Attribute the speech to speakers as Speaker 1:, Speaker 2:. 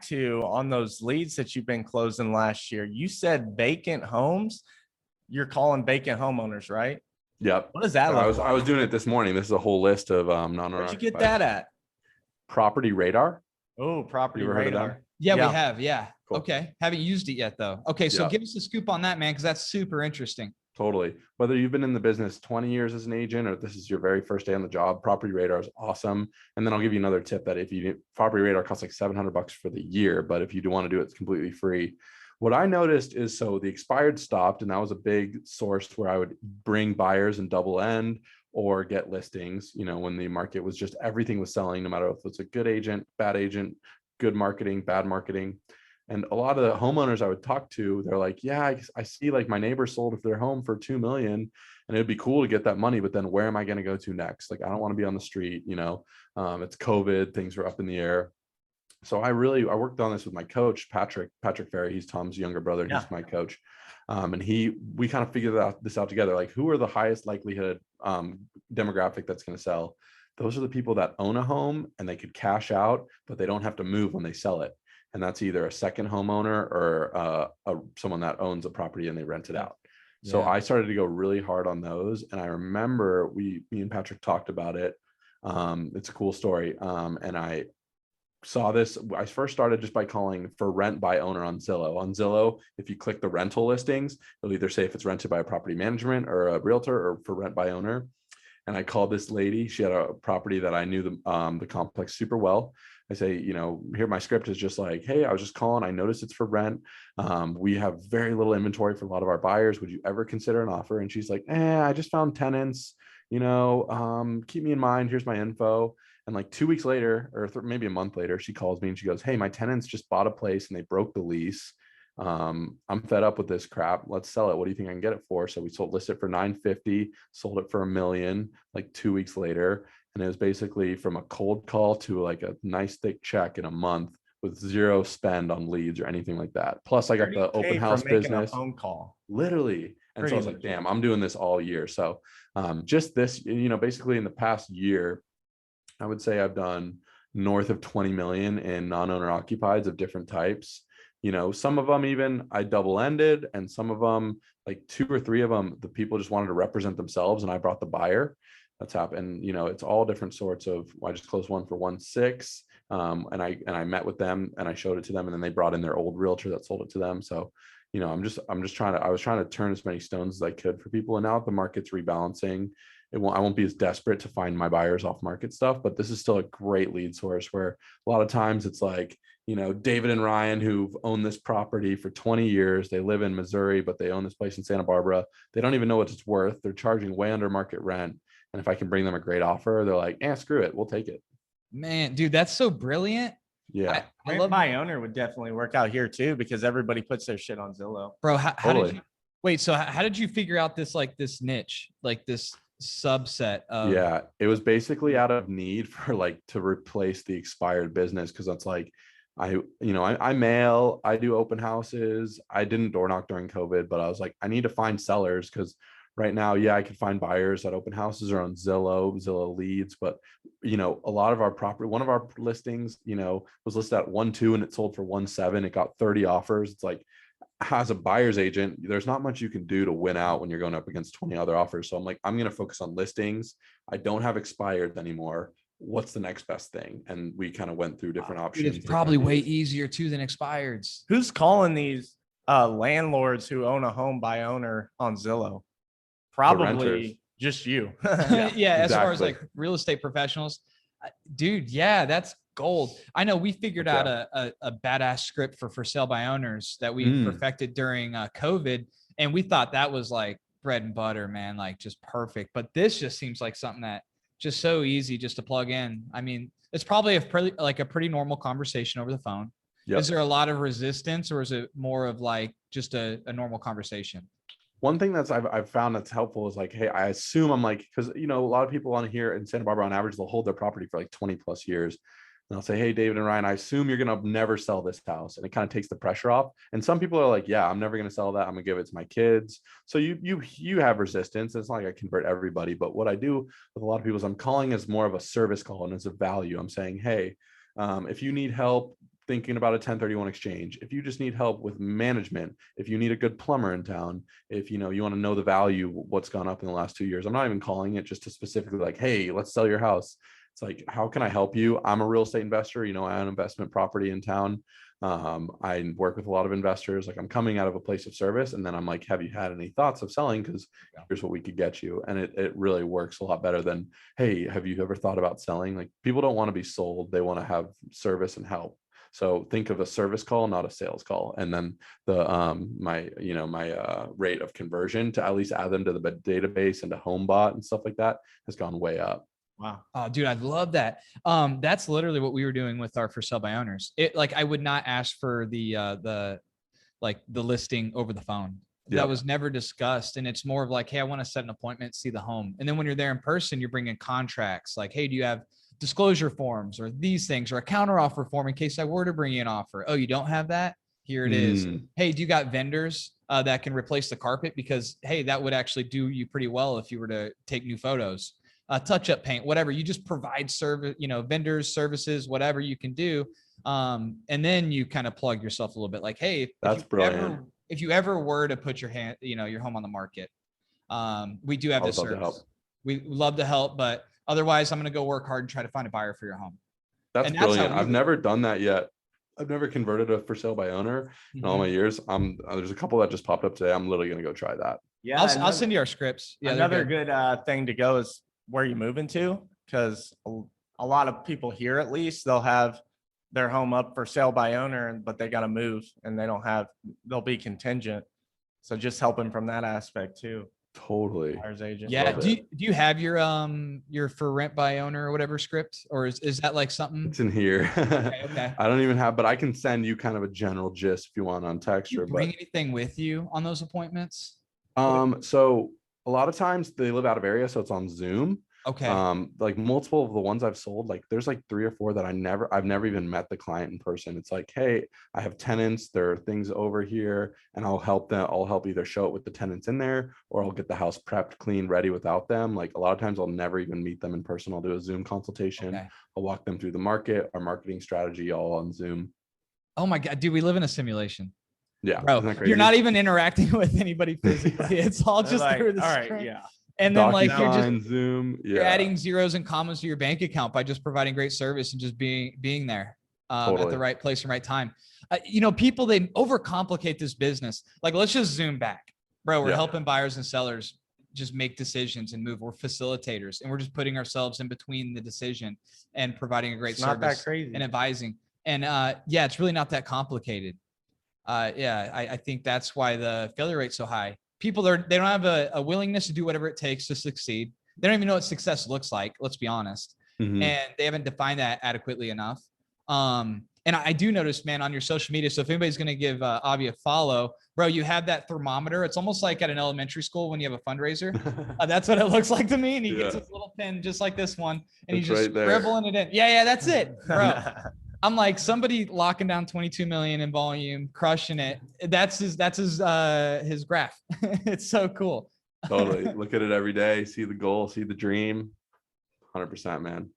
Speaker 1: to on those leads that you've been closing last year, you said vacant homes. You're calling vacant homeowners, right?
Speaker 2: Yep.
Speaker 1: What does that look like?
Speaker 2: I was doing it this morning. This is a whole list of non-owner.
Speaker 1: Where'd you get that at?
Speaker 2: Property Radar.
Speaker 1: Oh, Property
Speaker 2: You ever heard of
Speaker 1: Radar.
Speaker 2: them?
Speaker 3: Yeah, we have. Yeah.
Speaker 2: Cool.
Speaker 3: Okay. Haven't used it yet though. Okay. So
Speaker 2: Yeah.
Speaker 3: give us a scoop on that, man, because that's super interesting.
Speaker 2: Totally. Whether you've been in the business 20 years as an agent or this is your very first day on the job, Property Radar is awesome. And then I'll give you another tip that Property Radar costs like $700 for the year, but if you do want to do it, it's completely free. What I noticed is, so the expired stopped, and that was a big source where I would bring buyers and double end or get listings, when the market was just, everything was selling, no matter if it's a good agent, good marketing, bad marketing. And a lot of the homeowners I would talk to, they're like, yeah, I see like my neighbor sold their home for 2 million and it'd be cool to get that money, but then where am I going to go to next? Like, I don't want to be on the street, it's COVID, things are up in the air. So I worked on this with my coach, Patrick Ferry. He's Tom's younger brother. He's my coach. And we kind of figured this out together. Like, who are the highest likelihood demographic that's going to sell? Those are the people that own a home and they could cash out, but they don't have to move when they sell it. And that's either a second homeowner or someone that owns a property and they rent it out. So I started to go really hard on those. And I remember me and Patrick talked about it. It's a cool story. And I saw this. I first started just by calling for rent by owner on Zillow. On Zillow, if you click the rental listings, it'll either say if it's rented by a property management or a realtor or for rent by owner. And I called this lady. She had a property that I knew the complex super well. I say, here my script is just like, hey, I was just calling. I noticed it's for rent. We have very little inventory for a lot of our buyers. Would you ever consider an offer? And she's like, I just found tenants, keep me in mind. Here's my info. And like 2 weeks later, or maybe a month later, she calls me and she goes, hey, my tenants just bought a place and they broke the lease. I'm fed up with this crap. Let's sell it. What do you think I can get it for? So we listed it for $950, sold it for $1 million, like 2 weeks later. And it was basically from a cold call to like a nice thick check in a month with zero spend on leads or anything like that. Plus I got the open house business.
Speaker 1: A phone call.
Speaker 2: Literally. And so I was like, damn, I'm doing this all year. So just this, basically in the past year, I would say I've done north of 20 million in non-owner occupieds of different types. Some of them even I double ended, and some of them, like 2 or 3 of them, the people just wanted to represent themselves and I brought the buyer. That's happened. It's all different sorts of, I just closed one for 1.6. And I met with them and I showed it to them, and then they brought in their old realtor that sold it to them. So, I was trying to turn as many stones as I could for people. And now that the market's rebalancing, I won't be as desperate to find my buyers off market stuff, but this is still a great lead source where a lot of times it's like, David and Ryan, who've owned this property for 20 years, they live in Missouri, but they own this place in Santa Barbara. They don't even know what it's worth. They're charging way under market rent. And if I can bring them a great offer, they're like, screw it. We'll take it.
Speaker 3: Man, dude, that's so brilliant.
Speaker 2: Yeah.
Speaker 1: I love my owner would definitely work out here too, because everybody puts their shit on Zillow.
Speaker 3: Bro, how did you wait? So how did you figure out this niche, like this subset of?
Speaker 2: Yeah, it was basically out of need for to replace the expired business. Cause that's like, I mail, I do open houses. I didn't door knock during COVID, but I was like, I need to find sellers because right now, I could find buyers at open houses or on Zillow leads, but a lot of our property, one of our listings, was listed at 1.2 and it sold for 1.7. It got 30 offers. It's like, as a buyer's agent, there's not much you can do to win out when you're going up against 20 other offers. So I'm like, I'm going to focus on listings. I don't have expired anymore. What's the next best thing? And we kind of went through different options.
Speaker 3: It's probably way easier too than expireds.
Speaker 1: Who's calling these landlords who own a home by owner on Zillow? Probably just you.
Speaker 3: Yeah,
Speaker 2: exactly.
Speaker 3: As far as like real estate professionals, dude. Yeah, that's gold. I know we figured out a badass script for sale by owners that we perfected during COVID, and we thought that was like bread and butter, man, like just perfect. But this just seems like something that just so easy just to plug in. I mean, it's probably a pretty normal conversation over the phone. Yep. Is there a lot of resistance, or is it more of like just a normal conversation?
Speaker 2: One thing that's I've found that's helpful is like, hey, I assume I'm like, because a lot of people on here in Santa Barbara on average, they'll hold their property for like 20 plus years. And I'll say, hey, David and Ryan, I assume you're going to never sell this house. And it kind of takes the pressure off. And some people are like, yeah, I'm never going to sell that. I'm going to give it to my kids. So you have resistance. It's not like I convert everybody. But what I do with a lot of people is I'm calling as more of a service call and as a value. I'm saying, hey, if you need help thinking about a 1031 exchange, if you just need help with management, if you need a good plumber in town, if you want to know the value, what's gone up in the last 2 years, I'm not even calling it just to specifically like, hey, let's sell your house. It's like, how can I help you? I'm a real estate investor. I own investment property in town. I work with a lot of investors. Like, I'm coming out of a place of service, and then I'm like, have you had any thoughts of selling? Because here's what we could get you. And it really works a lot better than, hey, have you ever thought about selling? Like, people don't want to be sold. They want to have service and help. So think of a service call, not a sales call. And then my rate of conversion to at least add them to the database and to HomeBot and stuff like that has gone way up.
Speaker 1: Wow.
Speaker 3: Oh, dude, I love that. That's literally what we were doing with our for sale by owners. I would not ask for the listing over the phone. That was never discussed. And it's more of like, hey, I want to set an appointment, see the home. And then when you're there in person, you're bringing contracts like, hey, do you have disclosure forms or these things, or a counter offer form in case I were to bring you an offer? Oh, you don't have that? Here it is. Hey, do you got vendors that can replace the carpet? Because, hey, that would actually do you pretty well if you were to take new photos. Touch-up paint, whatever. You just provide service, vendors, services, whatever you can do. And then you kind of plug yourself a little bit like, hey,
Speaker 2: that's brilliant.
Speaker 3: If you ever were to put your home on the market, we do have this service. We love to help, but otherwise I'm going to go work hard and try to find a buyer for your home.
Speaker 2: That's brilliant. I've never done that yet. I've never converted a for sale by owner in all my years. There's a couple that just popped up today. I'm literally going to go try that.
Speaker 1: Yeah.
Speaker 3: I'll send you our scripts. Yeah.
Speaker 1: Another good thing to go is where you moving to, because a lot of people here, at least, they'll have their home up for sale by owner, but they got to move and they'll be contingent. So just helping from that aspect too.
Speaker 2: Totally.
Speaker 1: Buyer's agent.
Speaker 3: Yeah. Do you have your for rent by owner or whatever script, or is that like something?
Speaker 2: It's in here.
Speaker 3: Okay.
Speaker 2: I don't even have, but I can send you kind of a general gist if you want on text.
Speaker 3: Do you bring anything with you on those appointments?
Speaker 2: So a lot of times they live out of area, so it's on Zoom.
Speaker 3: Okay.
Speaker 2: Like multiple of the ones I've sold, like there's like 3 or 4 that I've never even met the client in person. It's like, hey, I have tenants, there are things over here, and I'll help them. I'll help either show it with the tenants in there, or I'll get the house prepped, clean, ready without them. Like a lot of times I'll never even meet them in person. I'll do a Zoom consultation.
Speaker 3: Okay.
Speaker 2: I'll walk them through the market, our marketing strategy, all on Zoom.
Speaker 3: Oh my God, dude, we live in a simulation.
Speaker 2: Yeah.
Speaker 3: Bro, you're not even interacting with anybody physically. It's all just through the screen.
Speaker 1: Right, yeah.
Speaker 3: And then like
Speaker 2: Zoom. Yeah.
Speaker 3: You're adding zeros and commas to your bank account by just providing great service and just being there at the right place and right time. People, they overcomplicate this business. Like, let's just zoom back, bro. We're helping buyers and sellers just make decisions and move. We're facilitators, and we're just putting ourselves in between the decision and providing a great service.
Speaker 1: Not that crazy.
Speaker 3: And advising. And it's really not that complicated. I think that's why the failure rate's so high. People they don't have a willingness to do whatever it takes to succeed. They don't even know what success looks like. Let's be honest. And they haven't defined that adequately enough. And I do notice, man, on your social media. So if anybody's going to give Avi a follow, bro, you have that thermometer. It's almost like at an elementary school when you have a fundraiser. That's what it looks like to me. And he gets his little pen just like this one, and he's just scribbling it in. Yeah, that's it, bro. I'm like, somebody locking down 22 million in volume, crushing it. That's his graph. It's so cool.
Speaker 2: Totally. Look at it every day. See the goal, see the dream. 100%, man.